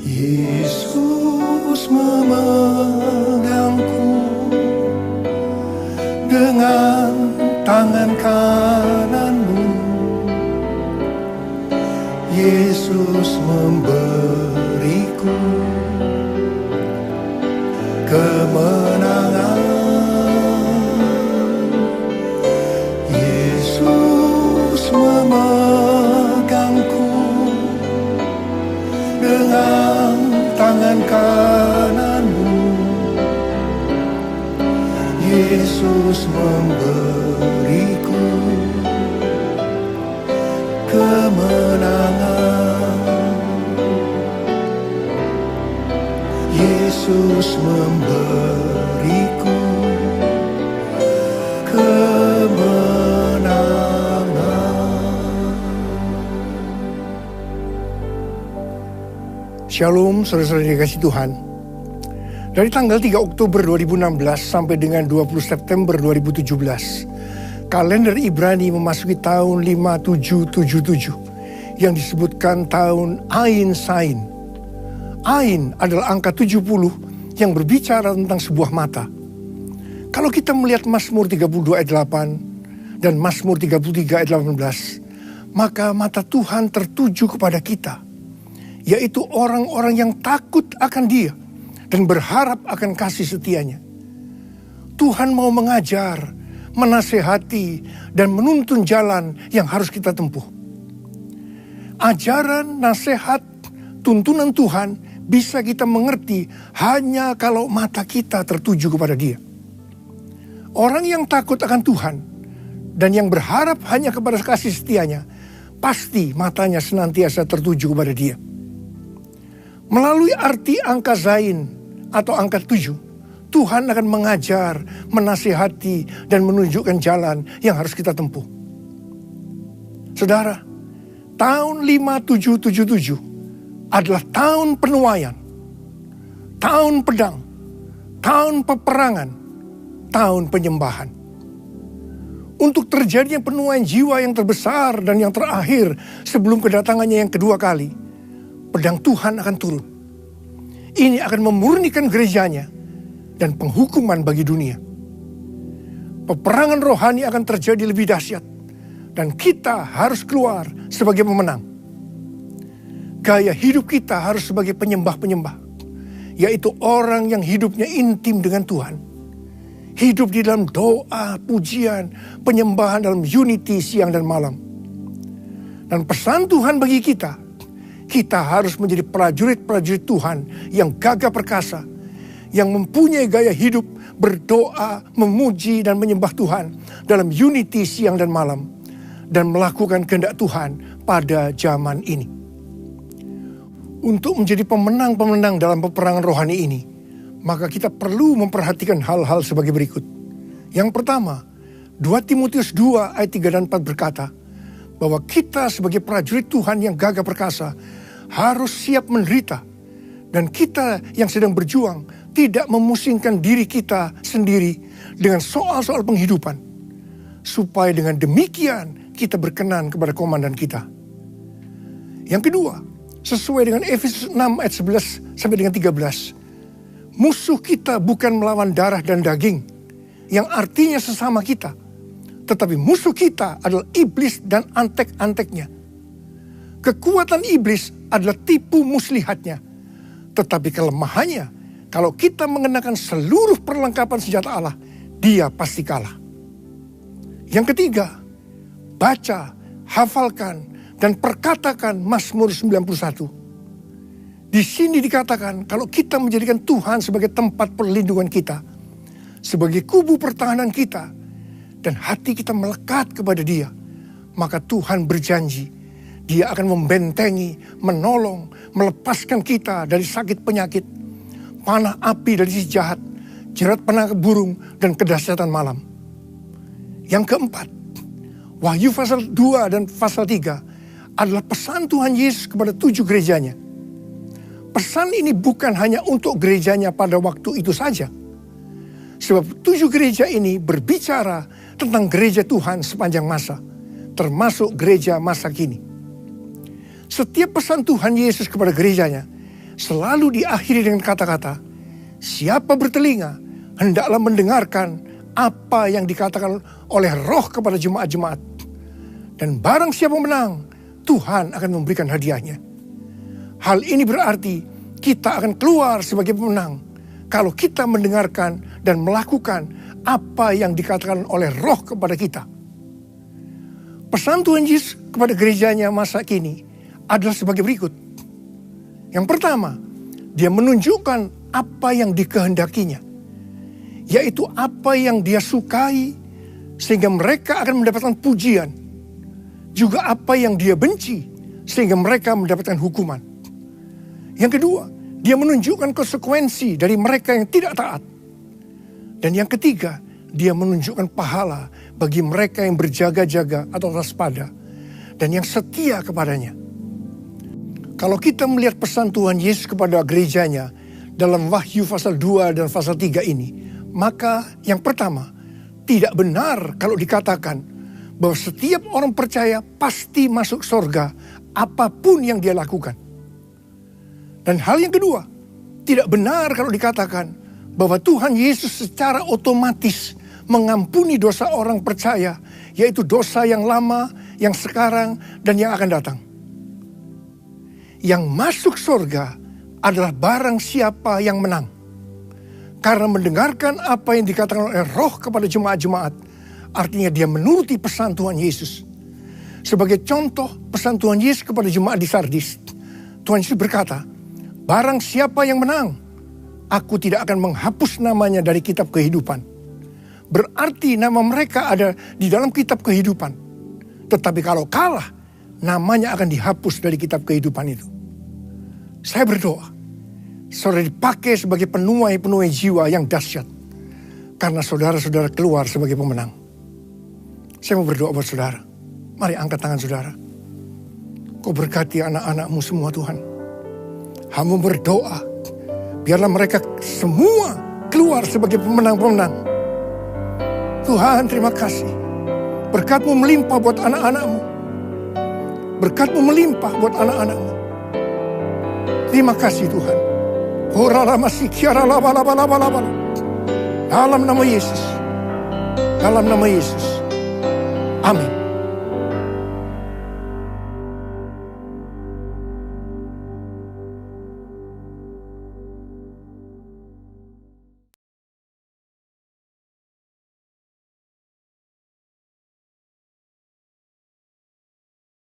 Yesus memegangku dengan tangan kananmu. Yesus memberiku kemenangan. Yesus memegangku dengan tangan kananmu. Yesus memberiku kemenangan. Yesus memberiku kemenangan. Shalom, saudara-saudara yang dikasihi Tuhan. Dari tanggal 3 Oktober 2016 sampai dengan 20 September 2017, kalender Ibrani memasuki tahun 5777 yang disebutkan tahun Ain Sain. Ain adalah angka 70 yang berbicara tentang sebuah mata. Kalau kita melihat Mazmur 32 ayat 8 dan Mazmur 33 ayat 18, maka mata Tuhan tertuju kepada kita, yaitu orang-orang yang takut akan Dia dan berharap akan kasih setianya. Tuhan mau mengajar, menasehati, dan menuntun jalan yang harus kita tempuh. Ajaran, nasihat, tuntunan Tuhan bisa kita mengerti hanya kalau mata kita tertuju kepada Dia. Orang yang takut akan Tuhan dan yang berharap hanya kepada kasih setianya, pasti matanya senantiasa tertuju kepada Dia. Melalui arti angka Zain atau angka 7, Tuhan akan mengajar, menasihati, dan menunjukkan jalan yang harus kita tempuh. Saudara, tahun 5777 adalah tahun penuaian, tahun pedang, tahun peperangan, tahun penyembahan. Untuk terjadinya penuaian jiwa yang terbesar dan yang terakhir sebelum kedatangannya yang kedua kali, pedang Tuhan akan turun. Ini akan memurnikan gerejanya dan penghukuman bagi dunia. Peperangan rohani akan terjadi lebih dahsyat dan kita harus keluar sebagai pemenang. Gaya hidup kita harus sebagai penyembah-penyembah, yaitu orang yang hidupnya intim dengan Tuhan. Hidup di dalam doa, pujian, penyembahan dalam unity siang dan malam. Dan pesan Tuhan bagi kita harus menjadi prajurit-prajurit Tuhan yang gagah perkasa, yang mempunyai gaya hidup berdoa, memuji dan menyembah Tuhan dalam unity siang dan malam, dan melakukan kehendak Tuhan pada zaman ini. Untuk menjadi pemenang-pemenang dalam peperangan rohani ini, maka kita perlu memperhatikan hal-hal sebagai berikut. Yang pertama, 2 Timotius 2 ayat 3 dan 4 berkata, bahwa kita sebagai prajurit Tuhan yang gagah perkasa harus siap menderita. Dan kita yang sedang berjuang tidak memusingkan diri kita sendiri dengan soal-soal penghidupan. Supaya dengan demikian kita berkenan kepada komandan kita. Yang kedua, sesuai dengan Efesus 6 ayat 11 sampai dengan 13. Musuh kita bukan melawan darah dan daging, yang artinya sesama kita. Tetapi musuh kita adalah iblis dan antek-anteknya. Kekuatan iblis adalah tipu muslihatnya. Tetapi kelemahannya, kalau kita mengenakan seluruh perlengkapan senjata Allah, dia pasti kalah. Yang ketiga, baca, hafalkan, dan perkatakan Mazmur 91. Di sini dikatakan kalau kita menjadikan Tuhan sebagai tempat perlindungan kita, sebagai kubu pertahanan kita, dan hati kita melekat kepada Dia, maka Tuhan berjanji Dia akan membentengi, menolong, melepaskan kita dari sakit penyakit, panah api dari si jahat, jerat penangkap burung, dan kedahsyatan malam. Yang keempat, Wahyu pasal 2 dan pasal 3 adalah pesan Tuhan Yesus kepada 7 gerejanya. Pesan ini bukan hanya untuk gerejanya pada waktu itu saja. Sebab 7 gereja ini berbicara tentang gereja Tuhan sepanjang masa, termasuk gereja masa kini. Setiap pesan Tuhan Yesus kepada gerejanya selalu diakhiri dengan kata-kata, siapa bertelinga, hendaklah mendengarkan apa yang dikatakan oleh Roh kepada jemaat-jemaat. Dan barang siapa menang, Tuhan akan memberikan hadiahnya. Hal ini berarti kita akan keluar sebagai pemenang kalau kita mendengarkan dan melakukan apa yang dikatakan oleh Roh kepada kita. Pesan Tuhan Yesus kepada gerejanya masa kini adalah sebagai berikut. Yang pertama, dia menunjukkan apa yang dikehendakinya, yaitu apa yang dia sukai sehingga mereka akan mendapatkan pujian. Juga apa yang dia benci sehingga mereka mendapatkan hukuman. Yang kedua, dia menunjukkan konsekuensi dari mereka yang tidak taat. Dan yang ketiga, dia menunjukkan pahala bagi mereka yang berjaga-jaga atau waspada dan yang setia kepadanya. Kalau kita melihat pesan Tuhan Yesus kepada gerejanya dalam Wahyu pasal 2 dan pasal 3 ini, maka yang pertama, tidak benar kalau dikatakan bahwa setiap orang percaya pasti masuk surga apapun yang dia lakukan. Dan hal yang kedua, tidak benar kalau dikatakan bahwa Tuhan Yesus secara otomatis mengampuni dosa orang percaya, yaitu dosa yang lama, yang sekarang, dan yang akan datang. Yang masuk surga adalah barang siapa yang menang. Karena mendengarkan apa yang dikatakan oleh Roh kepada jemaat-jemaat, artinya dia menuruti pesan Tuhan Yesus. Sebagai contoh pesan Tuhan Yesus kepada jemaat di Sardis, Tuhan Yesus berkata, barang siapa yang menang, aku tidak akan menghapus namanya dari kitab kehidupan. Berarti nama mereka ada di dalam kitab kehidupan. Tetapi kalau kalah, namanya akan dihapus dari kitab kehidupan itu. Saya berdoa, saudara dipakai sebagai penuai-penuai jiwa yang dahsyat. Karena saudara-saudara keluar sebagai pemenang. Saya mau berdoa buat saudara. Mari angkat tangan saudara. Kau berkati anak-anakmu semua Tuhan. Hamba berdoa, biarlah mereka semua keluar sebagai pemenang-pemenang. Tuhan terima kasih. Berkat-Mu melimpah buat anak-anak-Mu. Berkat-Mu melimpah buat anak-anak-Mu. Terima kasih Tuhan. Dalam nama Yesus. Dalam nama Yesus. Amin.